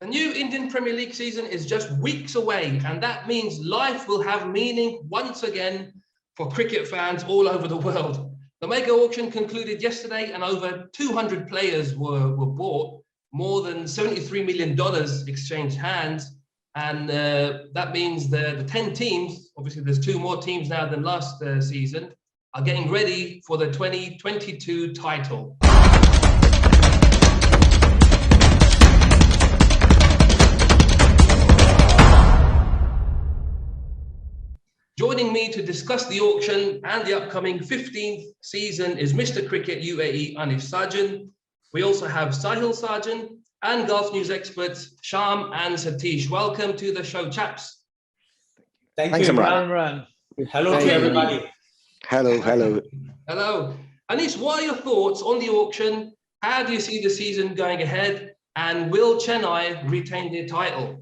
The new Indian Premier League season is just weeks away, and that means life will have meaning once again for cricket fans all over the world. The mega auction concluded yesterday, and over 200 players were bought. More than $73 million exchanged hands, and that means the 10 teams, obviously there's 2 more teams now than last season, are getting ready for the 2022 title. Joining me to discuss the auction and the upcoming 15th season is Mr. Cricket UAE Anis Sajan. We also have Sahil Sajan and golf news experts Sham and Satish. Welcome to the show, chaps. Thanks, Imran. Hello to everybody. Hello. Anis, what are your thoughts on the auction? How do you see the season going ahead? And will Chennai retain their title?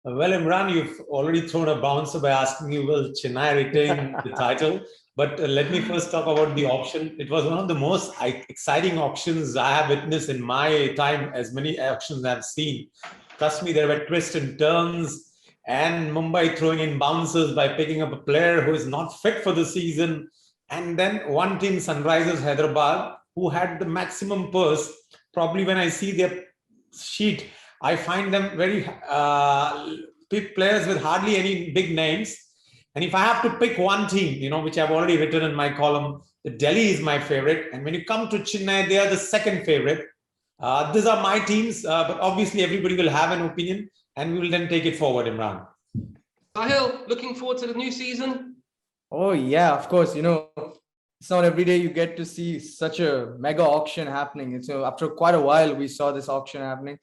Well, Imran, you've already thrown a bouncer by asking me, will Chennai retain the title? But let me first talk about the auction. It was one of the most exciting auctions I have witnessed in my time, as many auctions I've seen. Trust me, there were twists and turns, and Mumbai throwing in bouncers by picking up a player who is not fit for the season. And then one team, Sunrisers Hyderabad, who had the maximum purse. Probably when I see their sheet, I find them very players with hardly any big names. And if I have to pick one team, which I've already written in my column, the Delhi is my favorite. And when you come to Chennai, they are the second favorite. These are my teams, but obviously everybody will have an opinion, and we will then take it forward, Imran. Sahil, looking forward to the new season? Oh yeah, of course. It's not every day you get to see such a mega auction happening. So after quite a while, we saw this auction happening.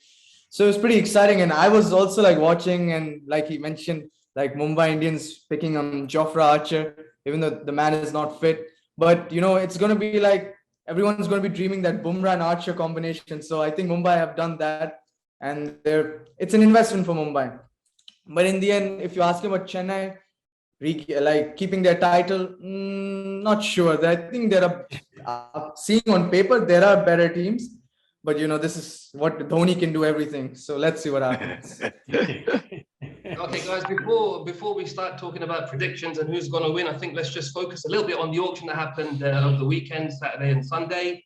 So it was pretty exciting. And I was also watching, and like he mentioned, Mumbai Indians picking on Jofra Archer, even though the man is not fit. But, it's going to be everyone's going to be dreaming that Bumrah and Archer combination. So I think Mumbai have done that, and it's an investment for Mumbai. But in the end, if you ask about Chennai, keeping their title, not sure. I think there are, seeing on paper, there are better teams. But, this is what Dhoni can do everything. So let's see what happens. Okay, guys, before we start talking about predictions and who's going to win, I think let's just focus a little bit on the auction that happened over the weekend, Saturday and Sunday.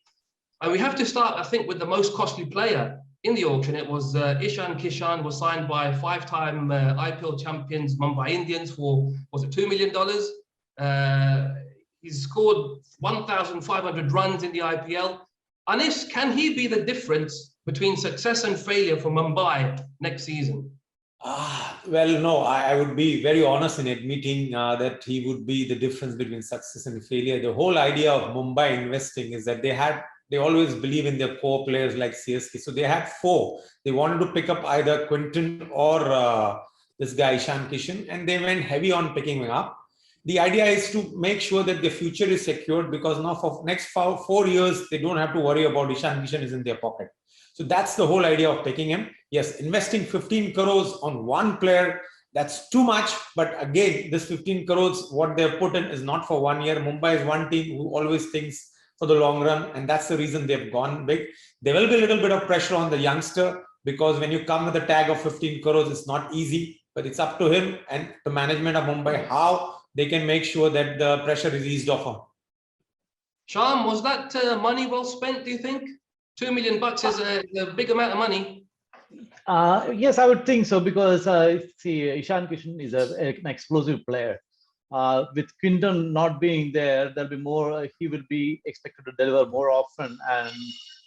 And we have to start, I think, with the most costly player in the auction. It was Ishan Kishan, was signed by 5-time IPL champions Mumbai Indians for, was it $2 million? He's scored 1,500 runs in the IPL. Anis, can he be the difference between success and failure for Mumbai next season? Well, no, I would be very honest in admitting that he would be the difference between success and failure. The whole idea of Mumbai investing is that they always believe in their core players like CSK. So they had 4. They wanted to pick up either Quinton or this guy, Ishan Kishan, and they went heavy on picking him up. The idea is to make sure that the future is secured, because now for next 4 years, they don't have to worry about Ishan Kishan is in their pocket. So that's the whole idea of picking him. Yes, investing 15 crores on one player, that's too much. But again, this 15 crores, what they've put in is not for 1 year. Mumbai is one team who always thinks for the long run, and that's the reason they've gone big. There will be a little bit of pressure on the youngster, because when you come with a tag of 15 crores, it's not easy, but it's up to him and the management of Mumbai how they can make sure that the pressure is eased off him. Sham, was that money well spent, do you think? $2 million is a big amount of money. Yes, I would think so, because see, Ishan Kishan is an explosive player. With Quinton not being there, there'll be more. He will be expected to deliver more often, and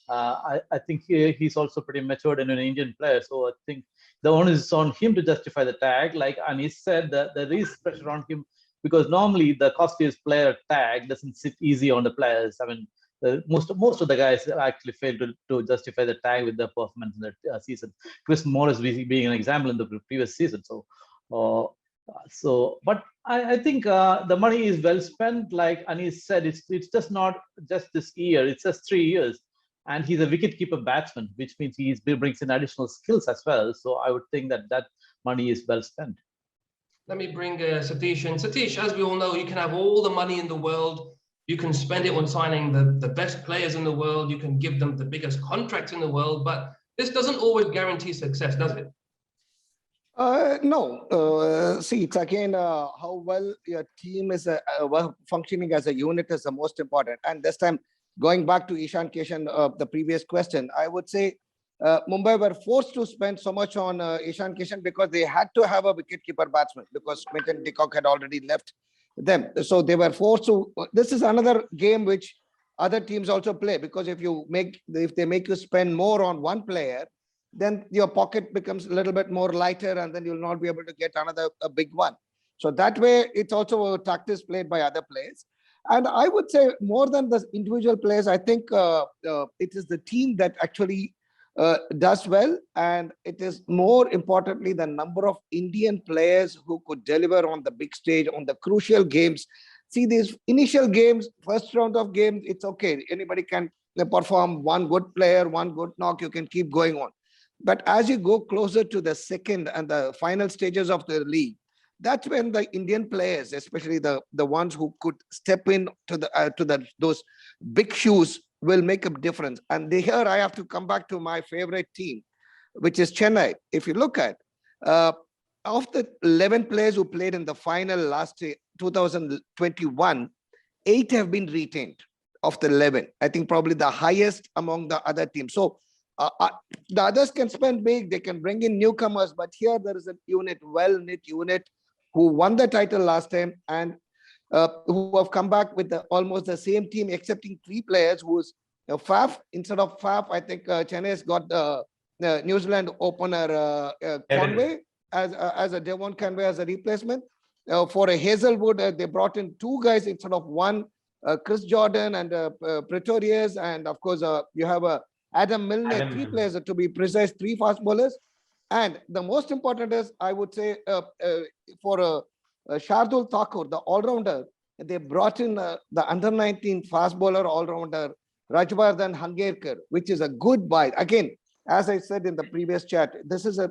I think he's also pretty matured and an Indian player. So I think the onus is on him to justify the tag. Like Anis said, that there is pressure on him, because normally the costliest player tag doesn't sit easy on the players. I mean, most of the guys actually failed to justify the tag with their performance in the season. Chris Morris being an example in the previous season. But I think the money is well spent. Like Anis said, it's just not just this year. It's just 3 years, and he's a wicketkeeper batsman, which means he brings in additional skills as well. So I would think that money is well spent. Let me bring Satish in. Satish, as we all know, you can have all the money in the world. You can spend it on signing the best players in the world. You can give them the biggest contracts in the world. But This doesn't always guarantee success, does it? No. See, it's again how well your team is functioning as a unit is the most important. And this time, going back to Ishan Kishan, the previous question, I would say Mumbai were forced to spend so much on Ishan Kishan because they had to have a wicketkeeper batsman because Quinton de Kock had already left them. So they were forced to. This is another game which other teams also play, because if they make you spend more on one player, then your pocket becomes a little bit more lighter, and then you'll not be able to get a big one. So that way, it's also a tactics played by other players. And I would say more than the individual players, I think it is the team that actually does well. And it is more importantly, the number of Indian players who could deliver on the big stage, on the crucial games. See, these initial games, first round of games, it's okay. Anybody can perform, one good player, one good knock, you can keep going on. But as you go closer to the second and the final stages of the league, that's when the Indian players, especially the ones who could step in to those big shoes, will make a difference. And here I have to come back to my favorite team, which is Chennai. If you look at of the 11 players who played in the final last year, 2021, 8 have been retained of the 11. I think probably the highest among the other teams. So the others can spend big, they can bring in newcomers, but here there is a unit, well-knit unit who won the title last time and who have come back with almost the same team, excepting 3 players who's Faf. Instead of Faf, I think Chennai has got the New Zealand opener Conway as a Devon Conway as a replacement. For a Hazelwood, they brought in 2 guys instead of 1, Chris Jordan and Pretorius, and of course you have Adam Milner, 3 players to be precise, 3 fast bowlers. And the most important is, I would say, for Shardul Thakur, the all-rounder, they brought in the under-19 fast bowler all-rounder Rajvardhan Hangerkar, which is a good buy. Again, as I said in the previous chat, this is a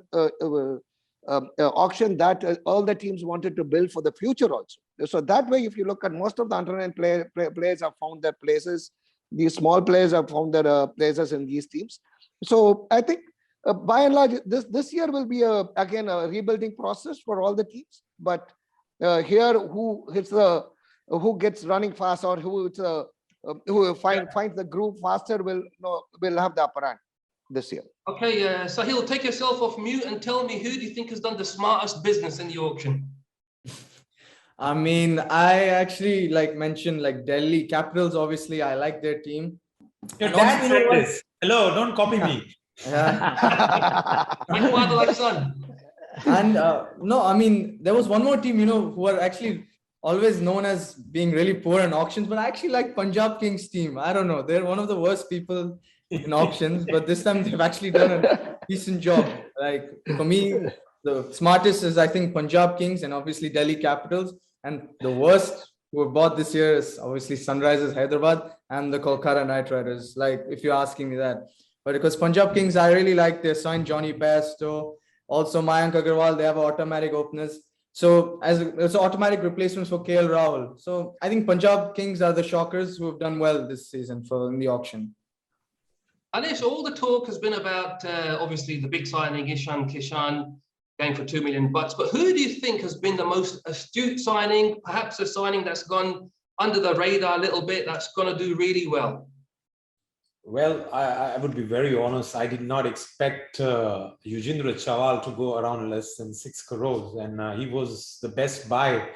auction that all the teams wanted to build for the future also. So that way, if you look at most of the under-19 players have found their places. These small players have found their places in these teams. So I think by and large, this year will be again a rebuilding process for all the teams. But here, who gets running fast or who finds the groove faster will have the upper hand this year. Okay, Sahil, take yourself off mute and tell me, who do you think has done the smartest business in the auction? I mean, I actually mentioned Delhi Capitals. Obviously, I like their team. Your dad said this. Hello, don't copy me. Yeah. My father like son. And no, I mean, there was one more team, who are actually always known as being really poor in auctions, but I actually like Punjab Kings team. I don't know. They're one of the worst people in auctions, but this time they've actually done a decent job. Like, for me, the smartest is, I think, Punjab Kings and obviously Delhi Capitals. And the worst who have bought this year is obviously Sunrisers Hyderabad and the Kolkata Knight Riders. Like, if you're asking me that. But because Punjab Kings, I really like, they signed Johnny Bairstow. Also, Mayank Agarwal, they have automatic openers. So it's automatic replacements for KL Rahul. So I think Punjab Kings are the shockers who have done well this season in the auction. Anish, all the talk has been about obviously the big signing, Ishan Kishan, going for $2 million. But who do you think has been the most astute signing, perhaps a signing that's gone under the radar a little bit, that's going to do really well? Well, I would be very honest. I did not expect Yuzvendra Chahal to go around less than 6 crores, and he was the best buy.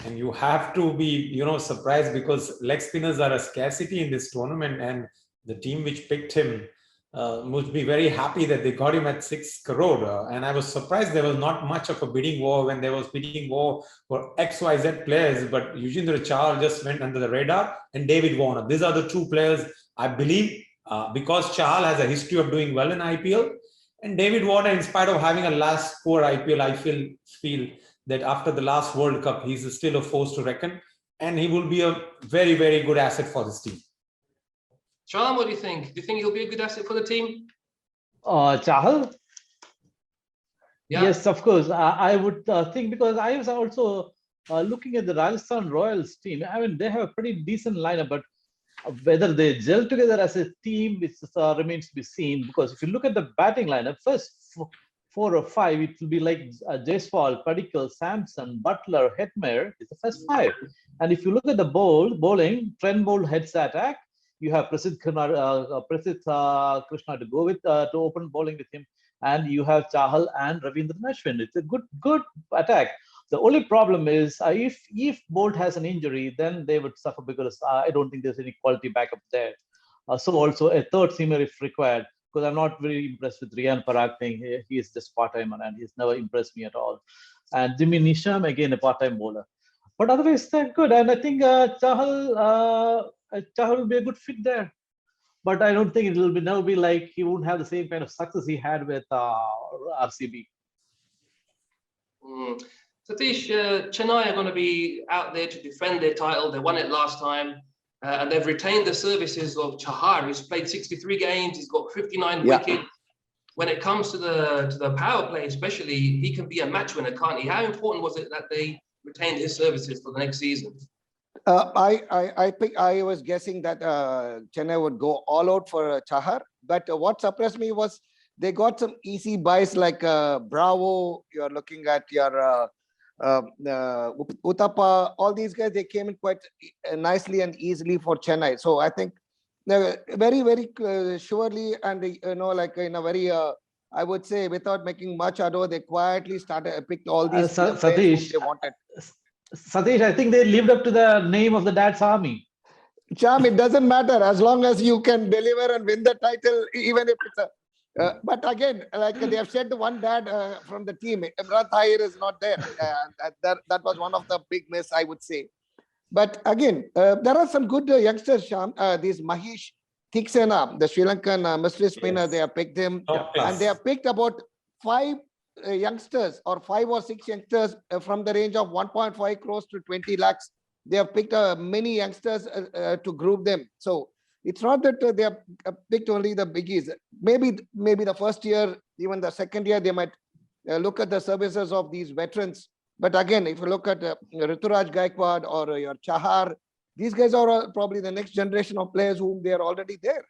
And you have to be, surprised, because leg spinners are a scarcity in this tournament, and the team which picked him must be very happy that they got him at 6 crore. And I was surprised there was not much of a bidding war when there was bidding war for XYZ players, but Yuzvendra Chahal just went under the radar, and David Warner. These are the 2 players, I believe, because Chahal has a history of doing well in IPL, and David Warner, in spite of having a last poor IPL, I feel that after the last World Cup, he's still a force to reckon, and he will be a very, very good asset for this team. Shyam, what do you think? Do you think he'll be a good asset for the team? Chahal? Yeah. Yes, of course. I would think, because I was also looking at the Rajasthan Royals team. I mean, they have a pretty decent lineup, but Whether they gel together as a team, it remains to be seen. Because if you look at the batting lineup, first 4 or 5, it will be like Jaiswal, Padikkal, Samson, Butler, Hetmyer is the first 5. And if you look at the bowling, Trent Bolt heads the attack. You have Prasidh Krishna to go with to open bowling with him, and you have Chahal and Ravindran Ashwin. It's a good attack. The only problem is if Bolt has an injury, then they would suffer because I don't think there's any quality backup there. So also a third seamer if required, because I'm not very impressed with Riyan Parag thing. He is just part-timer and he's never impressed me at all. And Jimmy Nisham, again, a part-time bowler. But otherwise, they're good. And I think Chahal will be a good fit there. But I don't think it will never be like he won't have the same kind of success he had with RCB. Satish, Chennai are going to be out there to defend their title. They won it last time. And they've retained the services of Chahar. He's played 63 games. He's got 59 wickets. When it comes to the power play, especially, he can be a match winner, can't he? How important was it that they retained his services for the next season? I was guessing that Chennai would go all out for Chahar. But what surprised me was they got some easy buys like Bravo. You're looking at your Uthappa, all these guys, they came in quite nicely and easily for Chennai. So I think very, very surely, and like in a very, I would say, without making much ado, they quietly picked all these Satish, they wanted. Satish, I think they lived up to the name of the Dad's Army. Charm, it doesn't matter as long as you can deliver and win the title, even if it's a. But again, like they have said, the one dad from the team, Imran Tahir, is not there. That was one of the big miss, I would say. But again, there are some good youngsters, Sham. These Mahesh Theeksena, the Sri Lankan mystery spinner, they have picked him. And they have picked about 5 youngsters or 5 or 6 youngsters from the range of 1.5 crores to 20 lakhs. They have picked many youngsters to group them. So it's not that they have picked only the biggies. Maybe the first year, even the second year, they might look at the services of these veterans. But again, if you look at Rituraj Gaikwad or your Chahar, these guys are probably the next generation of players whom they are already there.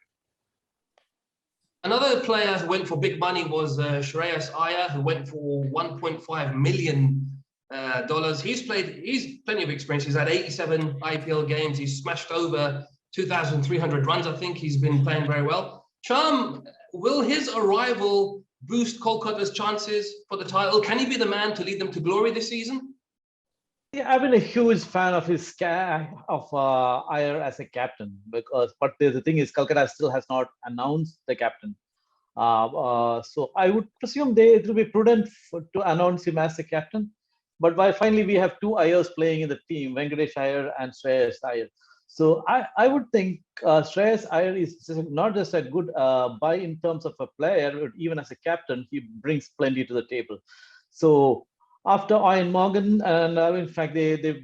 Another player who went for big money was Shreyas Iyer, who went for $1.5 million. He's plenty of experience. He's had 87 IPL games. He's smashed over 2,300 runs. I think he's been playing very well. Charm, will his arrival boost Kolkata's chances for the title? Can he be the man to lead them to glory this season? Yeah, I've been a huge fan of Iyer as a captain, but the thing is, Kolkata still has not announced the captain. So I would presume it will be prudent to announce him as a captain. But finally, we have 2 Iyers playing in the team, Venkatesh Iyer and Shreyas Iyer. So I would think Shreyas Iyer is not just a good buy in terms of a player, but even as a captain, he brings plenty to the table. So after Ian Morgan, and in fact, they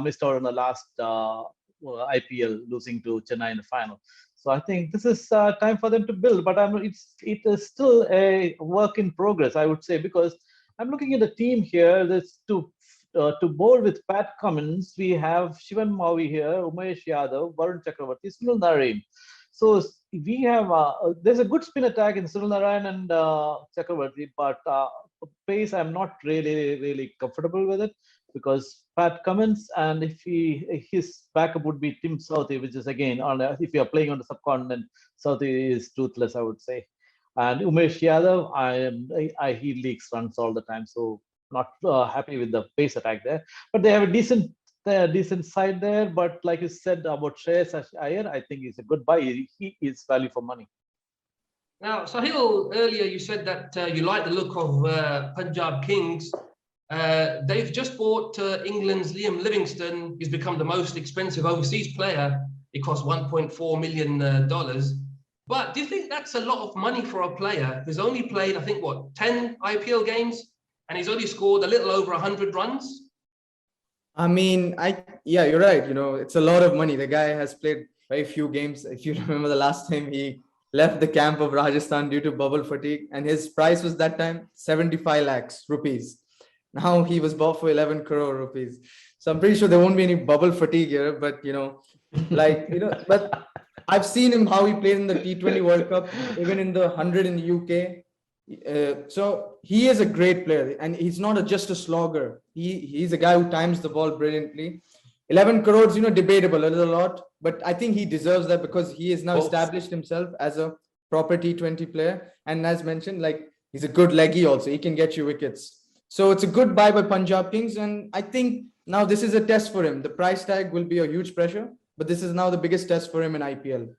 missed out on the last IPL, losing to Chennai in the final. So I think this is time for them to build, but it is still a work in progress, I would say, because I'm looking at the team here. There's to bowl with Pat Cummins, we have Shivan Mavi here, Umesh Yadav, Varun Chakravarti, Sunil Narayan. So we have there's a good spin attack in Sunil Narayan and Chakravarti, but pace I'm not really comfortable with it, because Pat Cummins, and if his backup would be Tim Southey, which is again if you are playing on the subcontinent, Southey is toothless, I would say. And Umesh Yadav, he leaks runs all the time, so not happy with the pace attack there. But they have a decent side there. But like you said about Shreyas Iyer, I think he's a good buy. He is value for money. Now, Sahil, earlier you said that you like the look of Punjab Kings. They've just bought England's Liam Livingston. He's become the most expensive overseas player. It cost $1.4 million. But do you think that's a lot of money for a player who's only played, I think, 10 IPL games, and he's only scored a little over 100 runs? I mean, yeah, you're right. It's a lot of money. The guy has played very few games. If you remember the last time he left the camp of Rajasthan due to bubble fatigue, and his price was that time 75 lakhs rupees. Now he was bought for 11 crore rupees. So I'm pretty sure there won't be any bubble fatigue here, but Like, but I've seen him how he played in the T20 World Cup, even in the 100 in the UK. So he is a great player, and he's not just a slogger. He's a guy who times the ball brilliantly. 11 crores, debatable a lot, but I think he deserves that because he has now established himself as a proper T20 player. And as mentioned, like, he's a good leggy also. He can get you wickets. So it's a good buy by Punjab Kings. And I think now this is a test for him. The price tag will be a huge pressure, but this is now the biggest test for him in IPL.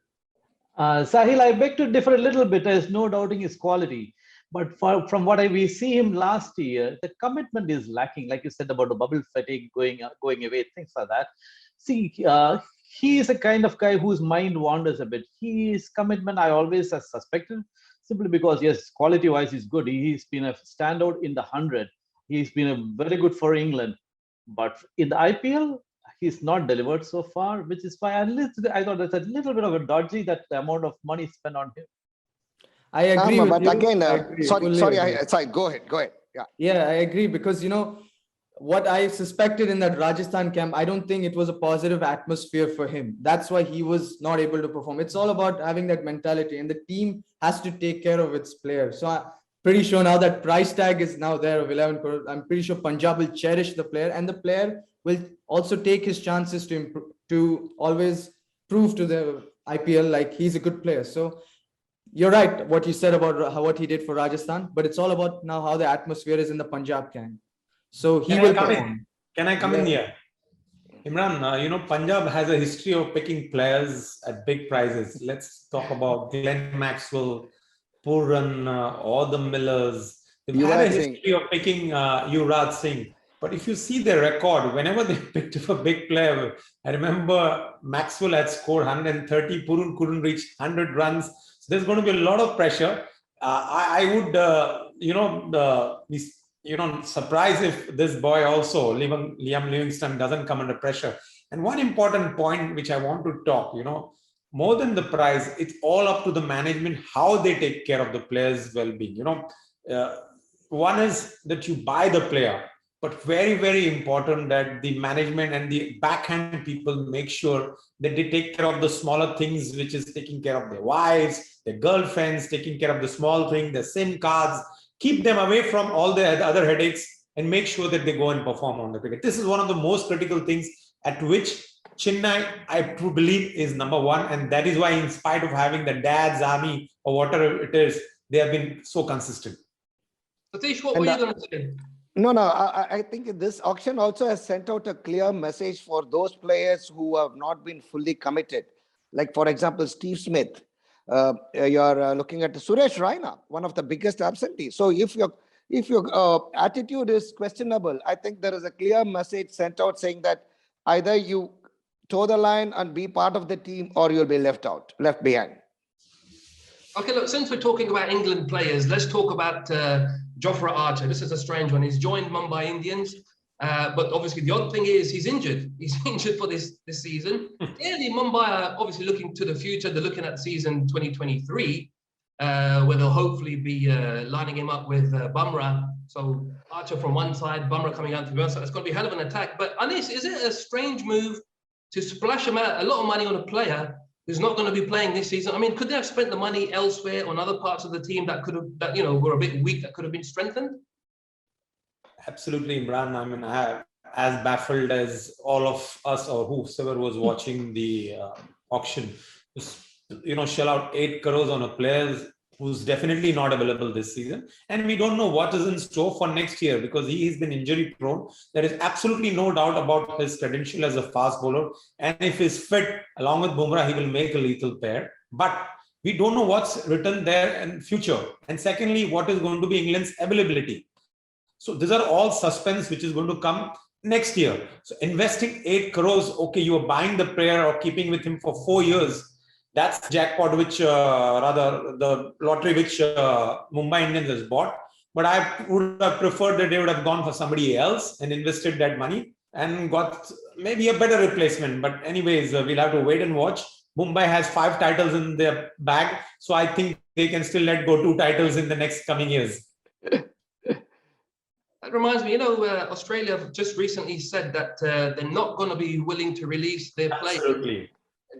Sahil, I beg to differ a little bit. There's no doubting his quality. But from what we see him last year, the commitment is lacking. Like you said about the bubble fatigue going away, things like that. See, he is a kind of guy whose mind wanders a bit. His commitment, I always suspected, simply because, yes, quality-wise, he's good. He's been a standout in the 100. He's been very good for England. But in the IPL, he's not delivered so far, which is why I thought that's a little bit of a dodgy, that the amount of money spent on him. I agree with but you. again, sorry, go ahead. Yeah, I agree because, what I suspected in that Rajasthan camp, I don't think it was a positive atmosphere for him. That's why he was not able to perform. It's all about having that mentality, and the team has to take care of its players. So I'm pretty sure now that price tag is now there of 11 crore, I'm pretty sure Punjab will cherish the player, and the player will also take his chances to always prove to the IPL like he's a good player. So you're right, what you said about what he did for Rajasthan, but it's all about now how the atmosphere is in the Punjab camp. So he will perform. Can I come in here? Imran, Punjab has a history of picking players at big prizes. Let's talk about Glenn Maxwell, Pooran, or the Millers. They've had a history of picking Yuvraj Singh. But if you see their record, whenever they picked up a big player, I remember Maxwell had scored 130, Pooran couldn't reach 100 runs. So there's going to be a lot of pressure. I would, be surprised if this boy also, Liam Livingston, doesn't come under pressure. And one important point which I want to talk, more than the prize, it's all up to the management, how they take care of the players' well-being. One is that you buy the player, but very, very important that the management and the backhand people make sure that they take care of the smaller things, which is taking care of their wives, their girlfriends, taking care of the small thing, the SIM cards, keep them away from all the other headaches and make sure that they go and perform on the cricket. This is one of the most critical things at which Chennai, I believe, is number one. And that is why, in spite of having the dad's army or whatever it is, they have been so consistent. Satish, what were you going to say? No, I think this auction also has sent out a clear message for those players who have not been fully committed. Like, for example, Steve Smith. You're looking at Suresh Raina, one of the biggest absentees. So if your attitude is questionable, I think there is a clear message sent out saying that either you toe the line and be part of the team, or you'll be left behind. Okay, look, since we're talking about England players, let's talk about Jofra Archer. This is a strange one. He's joined Mumbai Indians, but obviously the odd thing is he's injured. He's injured for this season. Clearly, Mumbai are obviously looking to the future. They're looking at season 2023, where they'll hopefully be lining him up with Bumrah. So Archer from one side, Bumrah coming out to the other side. It's going to be a hell of an attack. But Anis, is it a strange move to splash a lot of money on a player who's not going to be playing this season? I mean, could they have spent the money elsewhere on other parts of the team that were a bit weak, that could have been strengthened? Absolutely, Imran. I mean, as baffled as all of us or whoever was watching the auction, shell out 8 crores on a player who's definitely not available this season. And we don't know what is in store for next year because he has been injury prone. There is absolutely no doubt about his credential as a fast bowler. And if he's fit, along with Bumrah, he will make a lethal pair. But we don't know what's written there in future. And secondly, what is going to be England's availability. So these are all suspense which is going to come next year. So investing 8 crores, okay, you are buying the player or keeping with him for 4 years. That's jackpot, which rather the lottery which Mumbai Indians has bought. But I would have preferred that they would have gone for somebody else and invested that money and got maybe a better replacement. But anyways, we'll have to wait and watch. Mumbai has 5 titles in their bag. So I think they can still let go 2 titles in the next coming years. That reminds me, Australia just recently said that they're not going to be willing to release their players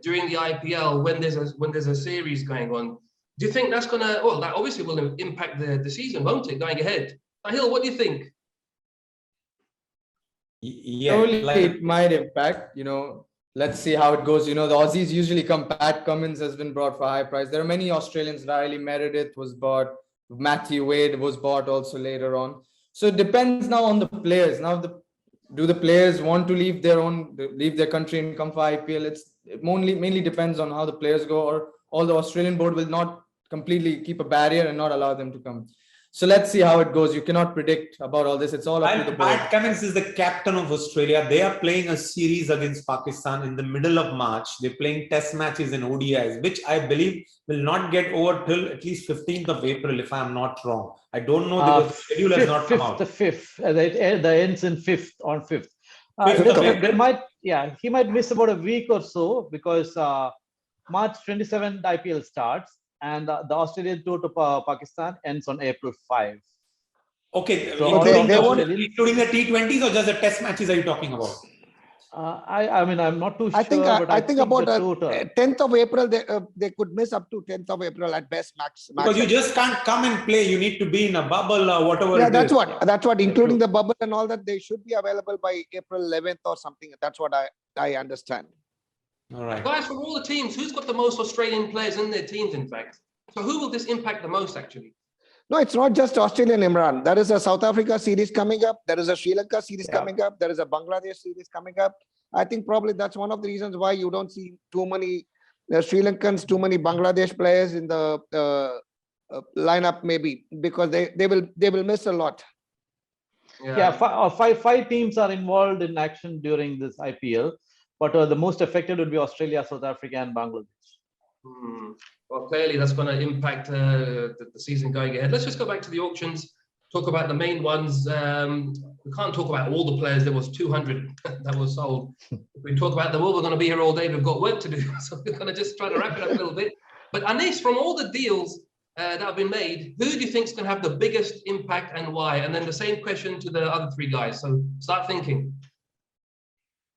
during the IPL when there's a series going on. Do you think that's gonna? Well, that obviously will impact the season, won't it? Going ahead, Sahil, what do you think? Yeah, Only it might impact, let's see how it goes. The Aussies usually come. Pat Cummins has been bought for high price. There are many Australians. Riley Meredith was bought. Matthew Wade was bought also later on. So it depends now on the players. Now, do the players want to leave their country and come for IPL? It mainly depends on how the players go, or all the Australian board will not completely keep a barrier and not allow them to come. So let's see how it goes. You cannot predict about all this. It's all up to the board. Pat Cummins is the captain of Australia. They are playing a series against Pakistan in the middle of March. They're playing test matches in ODIs, which I believe will not get over till at least 15th of April, if I'm not wrong. I don't know because the schedule has not come out. The 5th. The ends in 5th on 5th. He might miss about a week or so because March 27th IPL starts. And the Australian tour to Pakistan ends on April 5. Okay, so including the T20s or just the test matches are you talking about? I mean, I'm not too sure. I think about 10th of April, they could miss up to 10th of April at best max. Because you just can't come and play. You need to be in a bubble or whatever. Yeah, that's what, including the bubble and all that, they should be available by April 11th or something. That's what I understand. All right. Guys, from all the teams, who's got the most Australian players in their teams, in fact? So who will this impact the most, actually? No, it's not just Australian, Imran. There is a South Africa series coming up. There is a Sri Lanka series coming up. There is a Bangladesh series coming up. I think probably that's one of the reasons why you don't see too many Sri Lankans, too many Bangladesh players in the lineup, maybe, because they will miss a lot. Yeah, five teams are involved in action during this IPL. But the most affected would be Australia, South Africa, and Bangladesh. Well, clearly that's going to impact the season going ahead. Let's just go back to the auctions, talk about the main ones. We can't talk about all the players. There was 200 that was sold. If we talk about them all, we're going to be here all day. We've got work to do. So we're going to just try to wrap it up a little bit. But Anis, from all the deals that have been made, who do you think is going to have the biggest impact and why? And then the same question to the other three guys. So start thinking.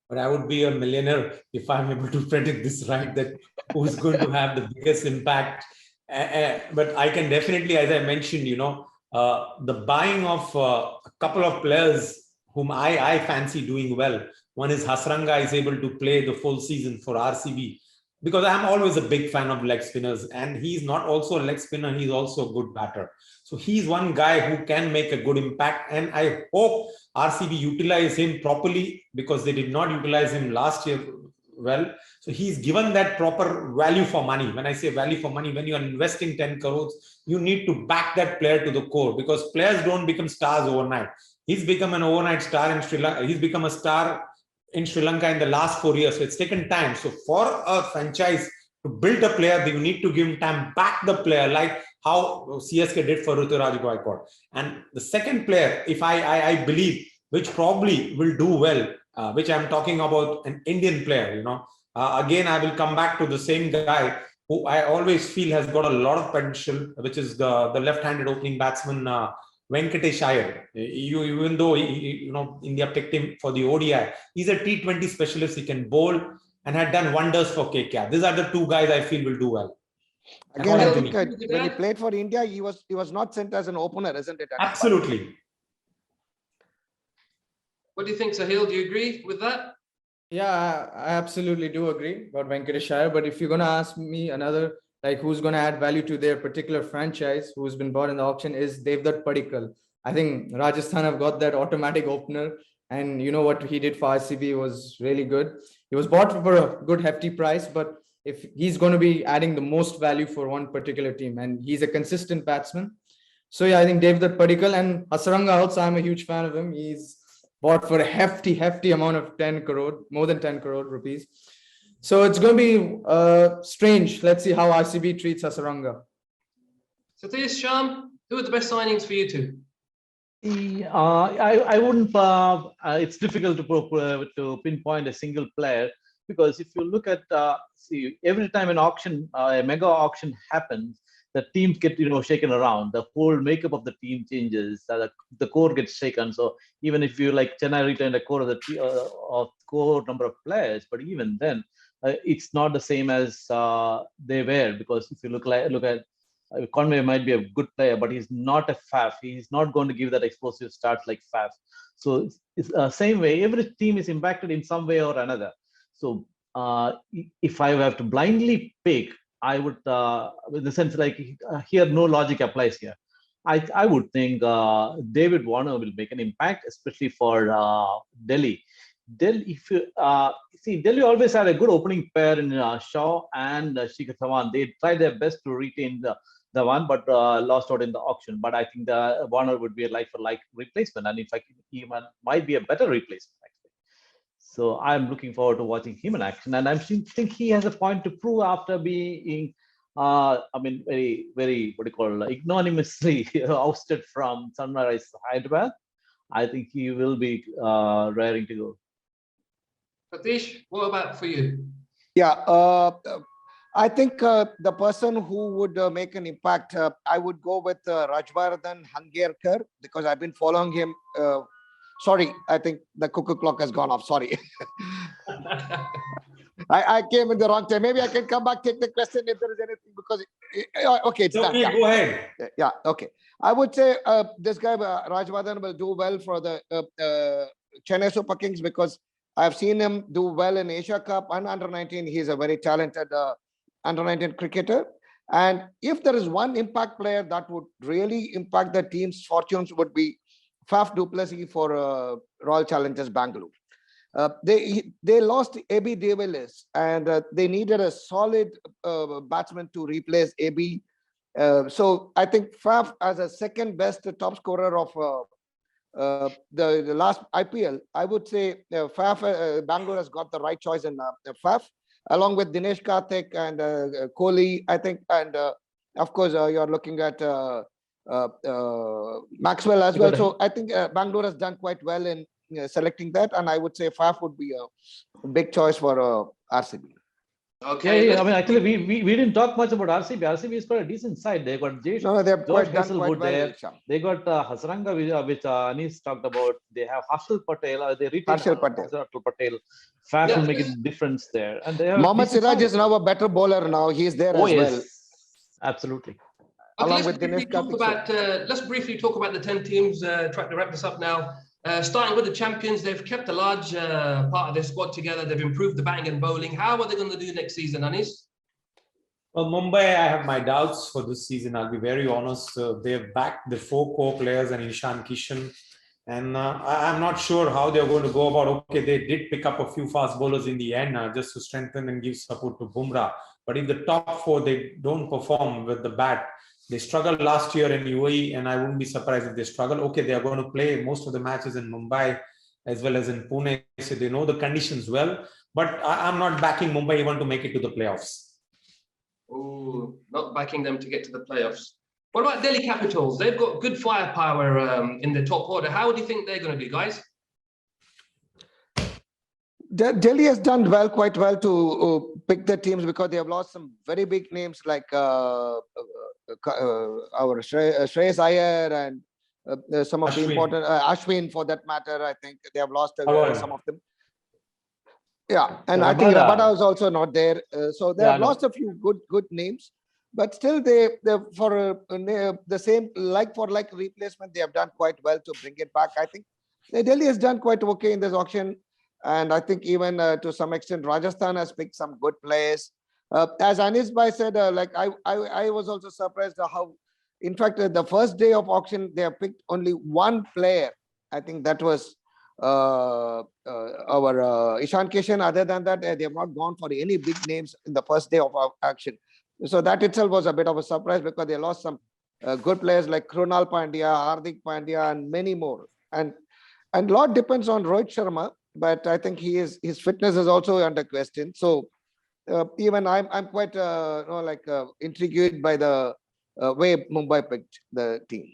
But I would be a millionaire if I'm able to predict this right, that who's going to have the biggest impact. But I can definitely, as I mentioned, the buying of a couple of players whom I fancy doing well. One is Hasranga is able to play the full season for RCB, because I'm always a big fan of leg spinners, and he's not also a leg spinner, he's also a good batter. So he's one guy who can make a good impact, and I hope RCB utilize him properly, because they did not utilize him last year well. So he's given that proper value for money. When I say value for money, when you are investing 10 crores, you need to back that player to the core, because players don't become stars overnight. He's become an overnight star in Sri Lanka. He's become a star in Sri Lanka in the last 4 years. So it's taken time. So for a franchise to build a player, they need to give him time, back the player, like how CSK did for Ruturaj Gaikwad. And the second player, if I believe, which probably will do well, which I'm talking about, an Indian player, again, I will come back to the same guy who I always feel has got a lot of potential, which is the left-handed opening batsman, Venkatesh Iyer. Even though India picked him for the ODI, he's a T20 specialist. He can bowl and had done wonders for KKR. These are the two guys I feel will do well. Again, I think when he played for India, he was not sent as an opener, isn't it? Absolutely. What do you think, Sahil? Do you agree with that? Yeah, I absolutely do agree about Venkatesh Iyer. But if you're going to ask me another, like who's going to add value to their particular franchise, who's been bought in the auction, is Devdutt Padikkal. I think Rajasthan have got that automatic opener, and what he did for RCB was really good. He was bought for a good hefty price, but if he's going to be adding the most value for one particular team, and he's a consistent batsman. So yeah, I think Devdutt Padikkal, and Hasranga also, I'm a huge fan of him. He's bought for a hefty amount of 10 crore, more than 10 crore rupees. So it's going to be strange. Let's see how RCB treats Hasranga. Satish, Sham, who are the best signings for you two? I wouldn't. It's difficult to pinpoint a single player, because if you look at every time an auction, a mega auction happens, the teams get shaken around. The whole makeup of the team changes. The core gets shaken. So even if you like Chennai retained a core of the core number of players, but even then it's not the same as they were, because if you look at Conway might be a good player, but he's not a Faf. He's not going to give that explosive start like Faf. So it's same way. Every team is impacted in some way or another. So if I have to blindly pick, I would, in the sense like here, no logic applies here. I would think David Warner will make an impact, especially for Delhi. Delhi, if you see, Delhi always had a good opening pair in Shaw and Shikhar Dhawan. They tried their best to retain the one, but lost out in the auction. But I think the Warner would be a like-for-like replacement, and in fact, even might be a better replacement actually. So I'm looking forward to watching him in action, and I think he has a point to prove after being, very, very, what do you call, ignominiously ousted from Sunrise Hyderabad. I think he will be raring to go. Satish, what about for you? Yeah, I think the person who would make an impact, I would go with Rajvardhan Hangerkar, because I've been following him. Sorry, I think the cuckoo clock has gone off. Sorry. I came in the wrong time. Maybe I can come back, take the question if there is anything, because, okay, it's done. Go ahead. Yeah, okay. I would say this guy, Rajvardhan, will do well for the Chennai Super Kings, because I've seen him do well in Asia Cup and under-19. He's a very talented under-19 cricketer. And if there is one impact player that would really impact the team's fortunes, would be Faf du Plessis for Royal Challengers Bangalore. They lost AB de Villiers, and they needed a solid batsman to replace AB. So I think Faf, as a second best top scorer of the last IPL, I would say Faf, Bangalore has got the right choice in Faf, along with Dinesh Karthik and Kohli, I think, and of course you're looking at Maxwell as well. So I think Bangalore has done quite well in selecting that, and I would say Faf would be a big choice for RCB. Okay. Yeah, I mean, actually, we didn't talk much about RCB. RCB is quite a decent side. They got George Hazelwood there. They got Hasaranga, which Anis talked about. They have Harshal Patel. They retained Harshal Patel. Faf will make a difference there. And they have Mohammad Siraj is now a better bowler now. He's there as well. Absolutely. Okay, let's briefly talk about the 10 teams. Try to wrap this up now. Starting with the champions, they've kept a large part of their squad together. They've improved the batting and bowling. How are they going to do next season, Anis? Well, Mumbai, I have my doubts for this season. I'll be very honest. They've backed the 4 core players and Ishan Kishan. And I'm not sure how they're going to go about. Okay, they did pick up a few fast bowlers in the end just to strengthen and give support to Bumrah. But in the top 4, they don't perform with the bat. They struggled last year in UAE, and I wouldn't be surprised if they struggle. Okay, they are going to play most of the matches in Mumbai as well as in Pune, so they know the conditions well. But I'm not backing Mumbai even to make it to the playoffs. Oh, not backing them to get to the playoffs. What about Delhi Capitals? They've got good firepower in the top order. How do you think they're going to do, guys? Delhi has done quite well to pick the teams, because they have lost some very big names like our Shreyas Iyer and some of the important Ashwin, for that matter. I think they have lost some of them. Yeah, and I think Rabada is also not there. So they have lost a few good names, but still they for the same like-for-like replacement, they have done quite well to bring it back. I think Delhi has done quite okay in this auction. And I think even to some extent, Rajasthan has picked some good players. As Anis Bhai said, I was also surprised how, in fact, the first day of auction, they have picked only one player. I think that was our Ishan Kishan. Other than that, they have not gone for any big names in the first day of auction. So that itself was a bit of a surprise, because they lost some good players like Krunal Pandya, Hardik Pandya, and many more. And a lot depends on Rohit Sharma. But I think his fitness is also under question. So even I'm quite intrigued by the way Mumbai picked the team.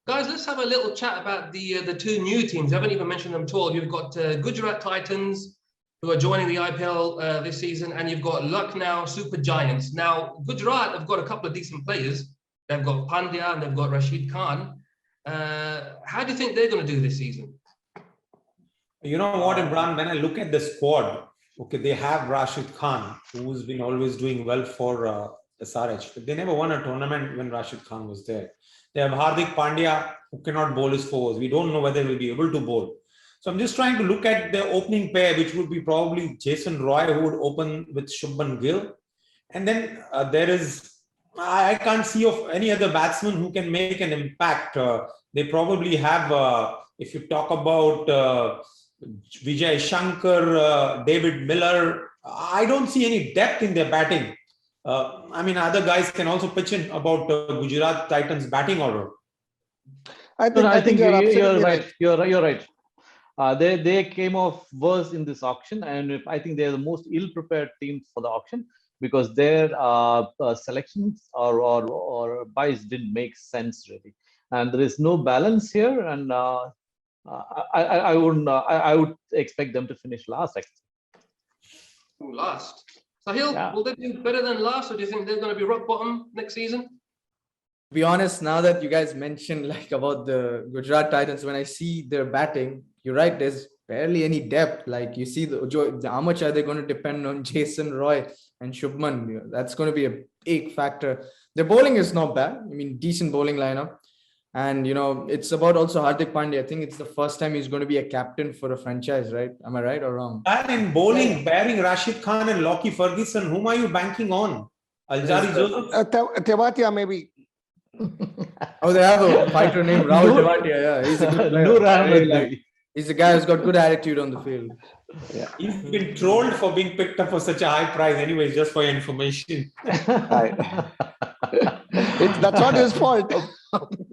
Guys, let's have a little chat about the 2 new teams. I haven't even mentioned them at all. You've got Gujarat Titans, who are joining the IPL this season, and you've got Lucknow Super Giants. Now, Gujarat have got a couple of decent players. They've got Pandya and they've got Rashid Khan. How do you think they're going to do this season? You know what, Imran, when I look at the squad, okay, they have Rashid Khan, who's been always doing well for SRH, but they never won a tournament when Rashid Khan was there. They have Hardik Pandya, who cannot bowl his fours. We don't know whether he'll be able to bowl. So I'm just trying to look at the opening pair, which would be probably Jason Roy, who would open with Shubman Gill. And then there is, I can't see of any other batsman who can make an impact. They probably have, if you talk about Vijay Shankar, David Miller, I don't see any depth in their batting. I mean, other guys can also pitch in about Gujarat Titans batting order. I think you're right. You're right. They came off worse in this auction, and I think they're the most ill-prepared team for the auction because their selections or buys didn't make sense really, and there is no balance here. And I would expect them to finish last. Actually. Last. Sahil, will they do better than last, or do you think they're going to be rock bottom next season? To be honest, now that you guys mentioned like about the Gujarat Titans, when I see their batting, you're right, there's barely any depth. Like you see how much are they going to depend on Jason Roy and Shubman? That's going to be a big factor. Their bowling is not bad. I mean, decent bowling lineup. And, it's about also Hardik Pandya. I think it's the first time he's going to be a captain for a franchise, right? Am I right or wrong? And in bowling, bearing Rashid Khan and Lockie Ferguson, whom are you banking on? Aljari Joseph? Tewatia maybe. Oh, they have a fighter named Rahul Tewatia. Yeah, he's a good player. He's a guy who's got good attitude on the field. Yeah. He's been trolled for being picked up for such a high price anyways, just for your information. That's not his fault.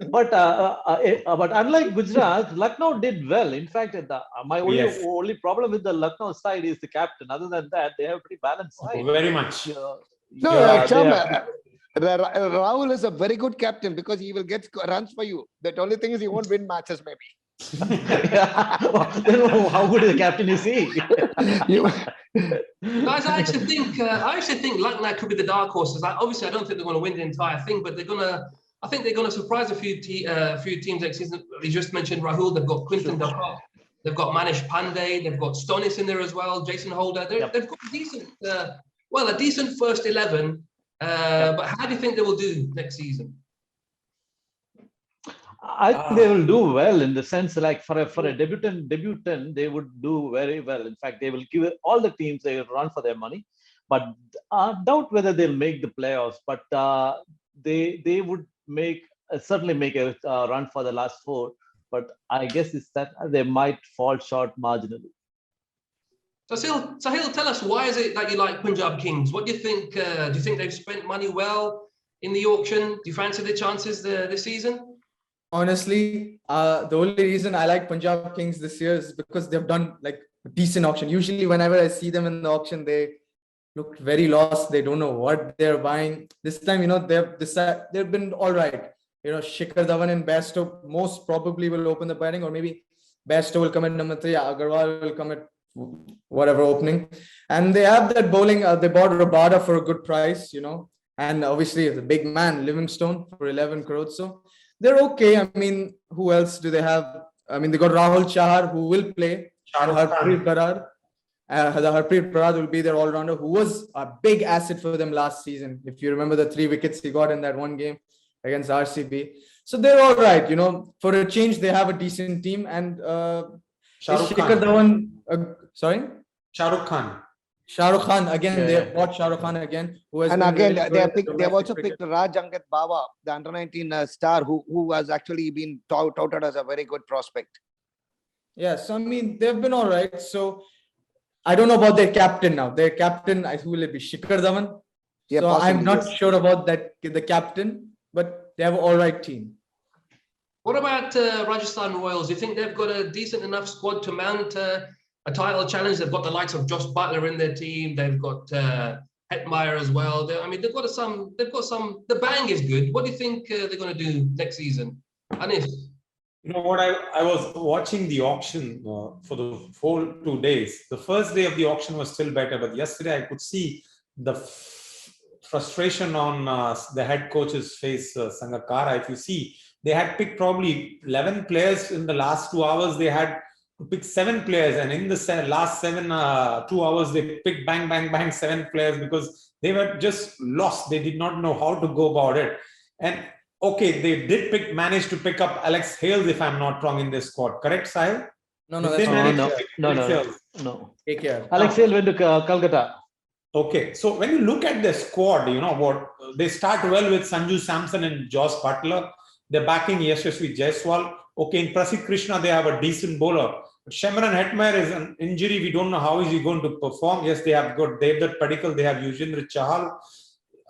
But unlike Gujarat, Lucknow did well. In fact, my only problem with the Lucknow side is the captain. Other than that, they have a pretty balanced side. Very much. Rahul is a very good captain because he will get runs for you. The only thing is he won't win matches maybe. Then how good a captain is he? Guys, I actually think Lucknow could be the dark horses. Obviously, I don't think they're going to win the entire thing, but I think they're going to surprise a few teams next season. You just mentioned Rahul. They've got Quinton de Kock. They've got Manish Pandey. They've got Stonis in there as well. Jason Holder. They've got a decent first 11. But how do you think they will do next season? I think they will do well in the sense like for a debutant, they would do very well. In fact, they will give all the teams they will run for their money, but doubt whether they'll make the playoffs. But they would certainly make a run for the last four. But I guess it's that they might fall short marginally. So Sahil, tell us, why is it that you like Punjab Kings? What do you think? Do you think they've spent money well in the auction? Do you fancy their chances this season? Honestly, the only reason I like Punjab Kings this year is because they've done like a decent auction. Usually, whenever I see them in the auction, they look very lost. They don't know what they're buying. This time, they've been all right. Shikhar Dhawan and Bairstow most probably will open the batting, or maybe Bairstow will come at number 3. Agarwal will come at whatever opening. And they have that bowling. They bought Rabada for a good price, and obviously the big man, Livingstone, for 11 crores. So they're okay. I mean, who else do they have? I mean, they got Rahul Chahar, who will play. Harpreet Brar. Harpreet Brar will be their all-rounder, who was a big asset for them last season. If you remember the 3 wickets he got in that one game against RCB. So they're all right. For a change, they have a decent team. And Shikhar Dhawan, Shah Rukh Khan. Shah Rukh Khan again. They bought Shah Rukh Khan again. They've also picked Raj Angad Bawa, the under-19 star, who has actually been touted as a very good prospect. Yeah, so I mean, they've been all right. So I don't know about their captain now. Their captain, who will it be? Shikhar Dhawan. Yeah, so I'm not sure about that, the captain, but they have an all right team. What about Rajasthan Royals? Do you think they've got a decent enough squad to mount a title challenge? They've got the likes of Josh Butler in their team. They've got Hetmeyer as well. They've got some. The bang is good. What do you think they're going to do next season, Anis? What I was watching the auction for the whole 2 days. The first day of the auction was still better, but yesterday I could see the frustration on the head coach's face, Sangakkara. If you see, they had picked probably 11 players in the last 2 hours. They had to pick 7 players, and in the last 2 hours, they picked bang, bang, bang 7 players because they were just lost. They did not know how to go about it. And okay, they did manage to pick up Alex Hales, if I'm not wrong, in this squad. Correct, Sahil? No, Did that's they not manage no, to pick no, Alex no, Hales? no. Take care. Alex Hale went to Calcutta. Okay, so when you look at the squad, you know what, they start well with Sanju Samson and Josh Butler. They're backing Yashasvi Jaiswal. Okay, in Prasidh Krishna, they have a decent bowler. But Shimron Hetmeyer is an injury. We don't know how is he going to perform. Yes, they have got Devdutt Padikkal. They have Yuzvendra Chahal,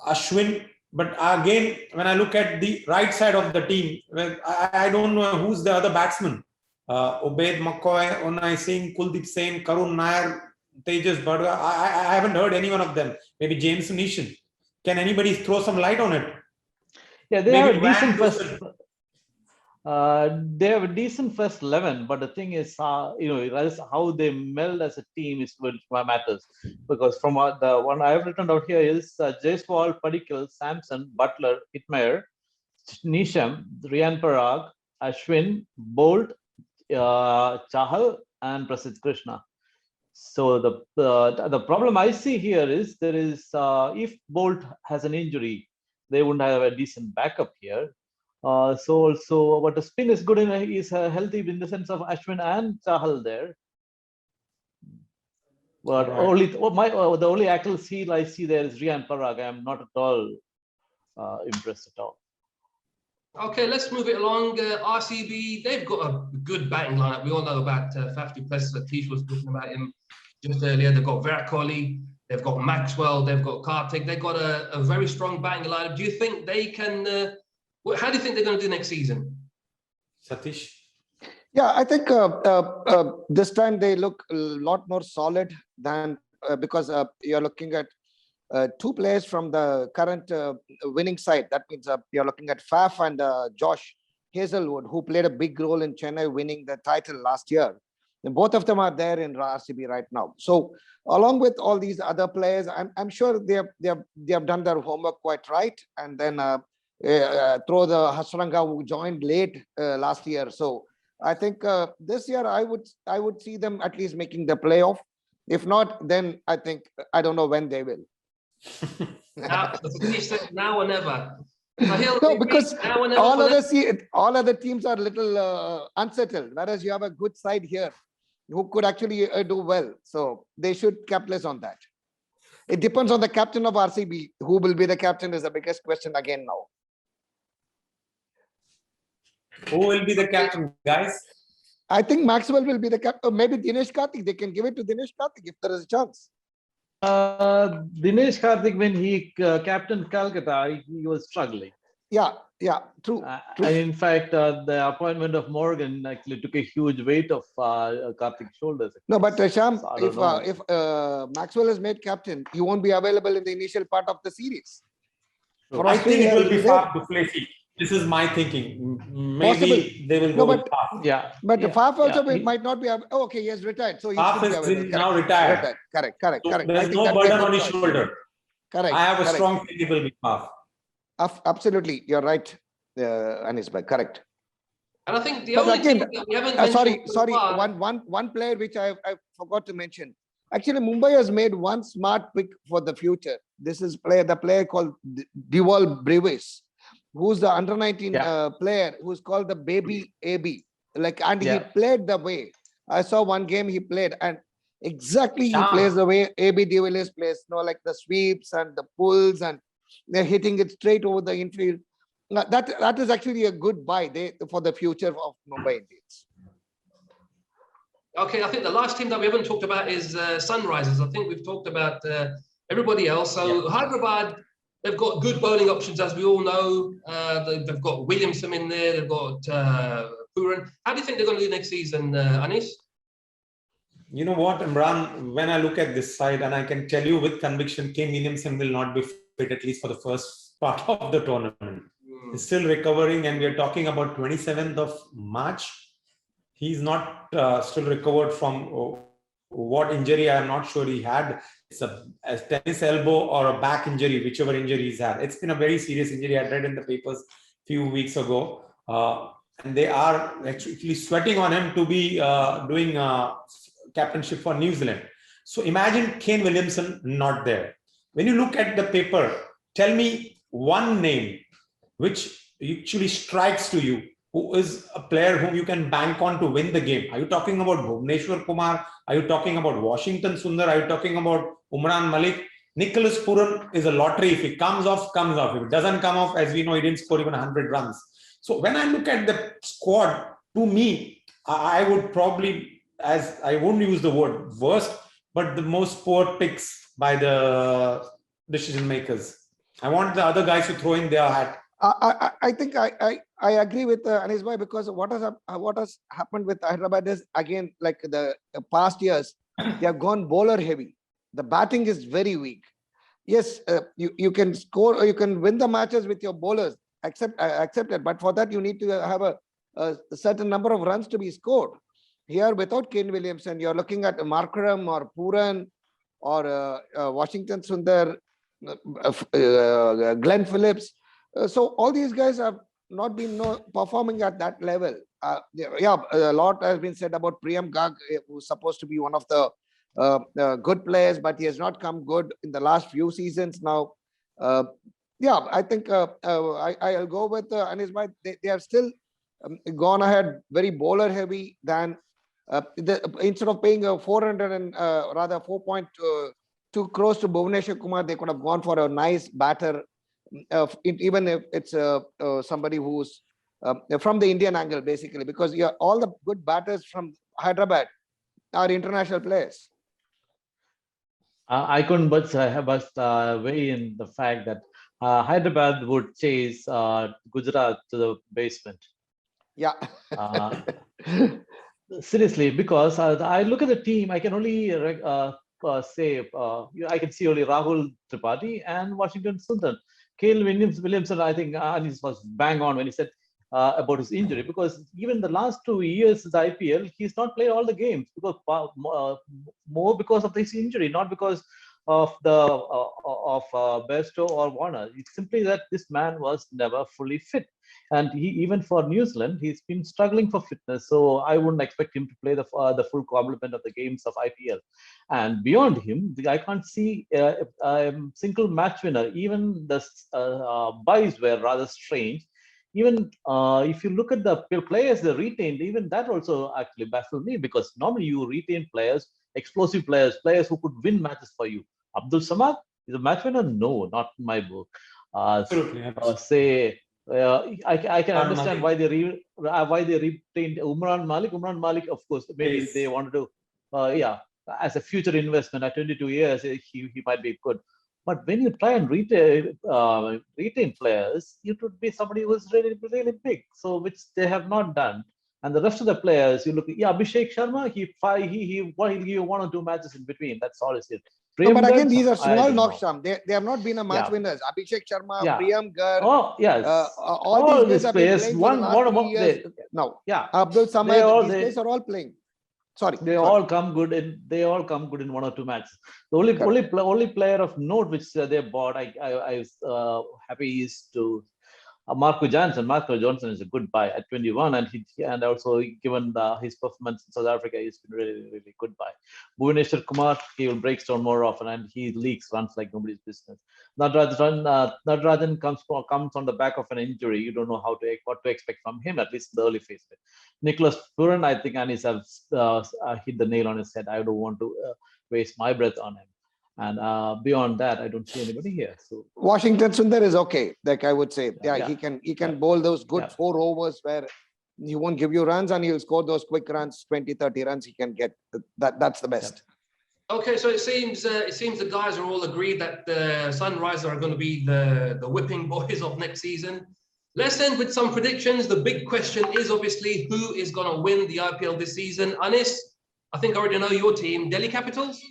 Ashwin. But again, when I look at the right side of the team, well, I don't know who's the other batsman. Ubaid McCoy, Unai Singh, Kuldeep Sen, Karun Nair, Tejas Badga. I haven't heard any one of them. Maybe James Nishan. Can anybody throw some light on it? Yeah, they Maybe have a decent Van first. They have a decent first 11, but the thing is, how they meld as a team is what matters. Because from the one I have written out here is Jaiswal, Padikkal, Samson, Butler, Hetmeyer, Nisham, Riyan Parag, Ashwin, Bolt, Chahal, and Prasidh Krishna. So the problem I see here is there is if Bolt has an injury, they wouldn't have a decent backup here. So also, but the spin is good is healthy in the sense of Ashwin and Chahal there. But Right. the only Achilles heel I see there is Riyan Parag. I am not at all impressed at all. Okay, let's move it along. RCB, they've got a good batting lineup. We all know about Faf du Plessis. Atish was talking about him just earlier. They've got Virat Kohli, they've got Maxwell, they've got Karthik. They've got a very strong batting lineup. Do you think they can? How do you think they're going to do next season? Satish? Yeah, I think this time they look a lot more solid than because you're looking at 2 players from the current winning side. That means you're looking at Faf and Josh Hazelwood, who played a big role in Chennai winning the title last year. And both of them are there in RCB right now. So along with all these other players, I'm sure they have done their homework quite right. And then throw the Hasranga, who joined late last year. So I think this year I would see them at least making the playoff. If not, then I don't know when they will. Now or never. No, because now or never all other teams are a little unsettled, whereas you have a good side here who could actually do well. So they should capitalize on that. It depends on the captain of RCB. Who will be the captain is the biggest question again now. Who will be the captain, guys? I think Maxwell will be the captain. Maybe Dinesh Karthik. They can give it to Dinesh Karthik if there is a chance. Dinesh Karthik, when he captained Calcutta, he was struggling. Yeah, true. And in fact, the appointment of Morgan actually took a huge weight of Karthik's shoulders. No, but Sham, So if Maxwell is made captain, he won't be available in the initial part of the series. For I think it will be Australia, Faf du Plessis. This is my thinking. Maybe Possible. they will No, go with but- Faf. yeah, But yeah, Faf also yeah. might not be. Oh, okay, he has retired, so he Faf should be is available. now retired. Correct. So I there's think no that'd be a burden good on his choice. shoulder. Correct. I have a correct. strong feeling it will be Faf. Absolutely, you're right, Anis bhai. Correct. And I think the But only again, thing that we haven't mentioned sorry. so far- One player which I forgot to mention. Actually, Mumbai has made one smart pick for the future. This is the player called Dewal Brevis, who's the under 19 player who's called the baby AB. He played the way. I saw one game he played, and exactly he plays the way AB de Villiers plays. Like the sweeps and the pulls, and they're hitting it straight over the infield. That is actually a good buy for the future of Mumbai Indians. Okay, I think the last team that we haven't talked about is Sunrisers. I think we've talked about everybody else. So Hyderabad, they've got good bowling options, as we all know. They've got Williamson in there. They've got Puran. How do you think they're going to do next season, Anis? You know what, Imran, when I look at this side, and I can tell you with conviction, Kane Williamson will not be fit at least for the first part of the tournament. He's still recovering, and we are talking about 27th of March. He's not still recovered from what injury. I'm not sure he had. It's a tennis elbow or a back injury, whichever injury he's had. It's been a very serious injury. I read in the papers a few weeks ago. and they are actually sweating on him to be doing captainship for New Zealand. So imagine Kane Williamson not there. When you look at the paper, tell me one name which actually strikes to you, who is a player whom you can bank on to win the game. Are you talking about Bhuvneshwar Kumar? Are you talking about Washington Sundar? Are you talking about Umran Malik? Nicholas Puran is a lottery. If it comes off, comes off. If it doesn't come off, as we know, he didn't score even 100 runs. So when I look at the squad, to me, I would probably, as I won't use the word worst, but the most poor picks by the decision makers. I want the other guys to throw in their hat. I think I agree with Anis bhai, because what has happened with Hyderabad is, again, like the past years, they have gone bowler heavy. The batting is very weak. Yes, you can score or you can win the matches with your bowlers, accepted, but for that you need to have a certain number of runs to be scored. Here, without Kane Williamson, you're looking at Markram or Puran or Washington Sundar, Glenn Phillips. So all these guys have not been performing at that level. Yeah, a lot has been said about Priyam Garg, who's supposed to be one of the good players, but he has not come good in the last few seasons now. Yeah, I think I'll go with Anis bhai. They have still gone ahead very bowler heavy than instead of paying 400 and rather 4.2 crores to Bhuvneshwar Kumar, they could have gone for a nice batter. Even if it's somebody who's from the Indian angle, basically, because all the good batters from Hyderabad are international players. I couldn't but weigh in the fact that Hyderabad would chase Gujarat to the basement. Yeah. Seriously, because I look at the team, I can only say I can see only Rahul Tripathi and Washington Sundar. Kane Williamson, I think Anis was bang on when he said about his injury, because even the last 2 years of the IPL, he's not played all the games because more because of this injury, not because of Bairstow or Warner. It's simply that this man was never fully fit, and even for New Zealand, he's been struggling for fitness. So I wouldn't expect him to play the full complement of the games of IPL. And beyond him, I can't see a single match winner. Even the buys were rather strange. Even if you look at the players they retained, even that also actually baffled me, because normally you retain players, explosive players, players who could win matches for you. Abdul Samad is a match winner? No, not in my book. Absolutely. I can understand why they retained Umran Malik. Umran Malik, of course, maybe they wanted to, as a future investment at 22 years, he might be good. But when you try and retain players, it would be somebody who is really, really big, so which they have not done. And the rest of the players, you look, Abhishek Sharma, he'll give you 1 or 2 matches in between. That's all it's it. No, but again, these are small knocks. They have not been a match winners. Abhishek Sharma, Priyam Garg. Oh, yes. All these guys players, have been playing for the last 3 years. No. Yeah. Abdul Samad, these guys are all playing. Sorry. All come good in 1 or 2 matches. The only player of note which they bought, I was happy, is to Marco Johnson. Marco Johnson is a good buy at 21, and also given his performance in South Africa, he's been really, really good buy. Bhuvneshwar Kumar, he will break stone more often, and he leaks runs like nobody's business. Natarajan comes on the back of an injury. You don't know what to expect from him, at least in the early phase. Nicholas Puran, I think Anis has hit the nail on his head. I don't want to waste my breath on him. And beyond that, I don't see anybody here. So Washington Sundar is okay, like I would say. He can bowl those good 4 overs where he won't give you runs, and he'll score those quick runs, 20, 30 runs he can get. That's the best. Okay, so it seems the guys are all agreed that the Sunrisers are going to be the whipping boys of next season. Let's end with some predictions. The big question is obviously who is going to win the IPL this season. Anis, I think I already know your team. Delhi Capitals?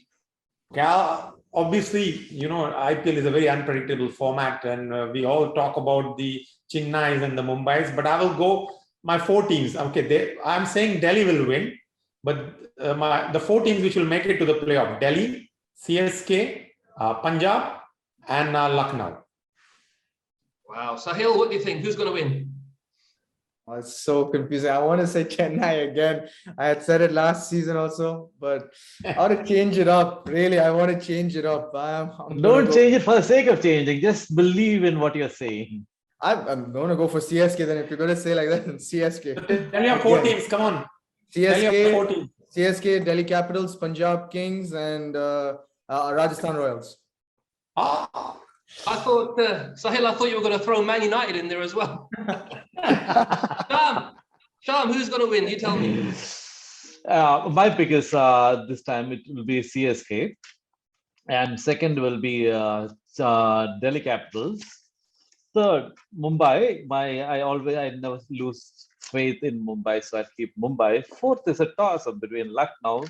Yeah, obviously, IPL is a very unpredictable format, and we all talk about the Chennais and the Mumbais, but I will go my 4 teams. Okay, I'm saying Delhi will win, but the 4 teams which will make it to the playoff: Delhi, CSK, Punjab, and Lucknow. Wow. Sahil, what do you think? Who's going to win? Oh, it's so confusing. I want to say Chennai again. I had said it last season also, but I want to change it up. Really, I want to change it up. I'm Don't change it for the sake of changing. Just believe in what you're saying. I'm going to go for CSK then. If you're going to say like that, then CSK. Tell your four Again. teams, come on. Tell your four CSK, teams. CSK, Delhi Capitals, Punjab Kings, and Rajasthan Royals. Ah, I thought, Sahil, I thought you were going to throw Man United in there as well. Sham, who's going to win? You tell me. My pick is this time it will be CSK, and second will be Delhi Capitals. Third, Mumbai. I never lose faith in Mumbai, so I keep Mumbai. Fourth is a toss-up between Lucknow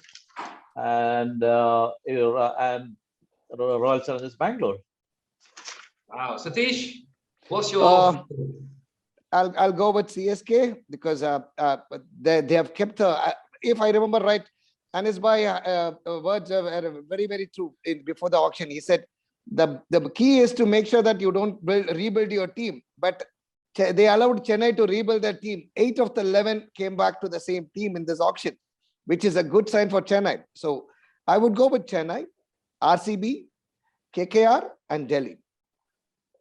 and Royal Challengers Bangalore. Wow, Satish, what's your? I'll go with CSK because they have kept if I remember right, Anis Bhai words are very, very true. Before the auction, he said the key is to make sure that you don't rebuild your team. But they allowed Chennai to rebuild their team. 8 of the 11 came back to the same team in this auction, which is a good sign for Chennai. So I would go with Chennai, RCB, KKR, and Delhi.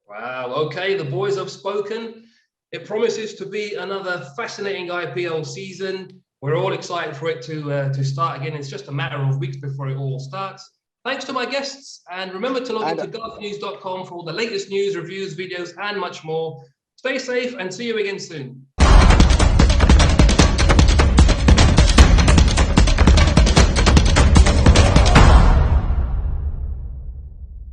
Wow, okay, the boys have spoken. It promises to be another fascinating IPL season. We're all excited for it to start again. It's just a matter of weeks before it all starts. Thanks to my guests, and remember to log into gulfnews.com for all the latest news, reviews, videos, and much more. Stay safe and see you again soon.